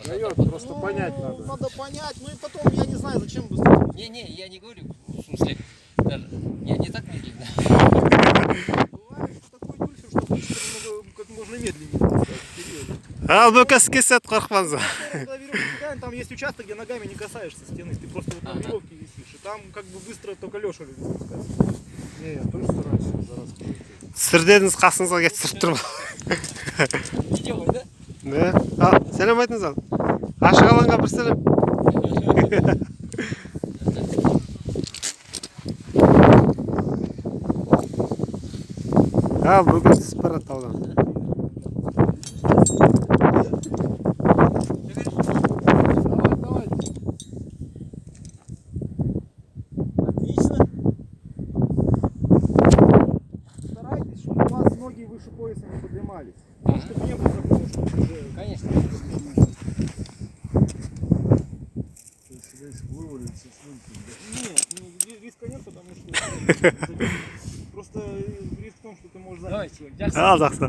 Дает, просто понять надо. Надо понять, ну и потом, я не знаю, зачем быстро. Не, я не говорю, в смысле, даже, я не так медленно. Бывает такой дульше, что хочется немного, как можно медленнее поставить вперед. Al bökesi keset korkmaz. Когда веревку кидаем, там есть участок, где ногами не касаешься стены, ты просто вот на веревке висишь, и там как бы быстро только Леша любит спускаться. Не, я тоже стараюсь зараз пройти. Сіздеріңіз қасыңызға кетіп тұрып тұрмын. Идем, да? Да. Ал, сәлем айтыңыз ал. Ашық алаңға бір сәлем. Ал, бүгін түсіп барады таудан. Давай. Отлично. Старайтесь, чтобы у вас ноги выше пояса не поднимались. Чтобы не было такого, что уже... Конечно. Если здесь вывалится слынки. Нет, риска нет, потому что... Просто риск в том, что ты можешь Давай, занять. Джексон. Ал, жақсы.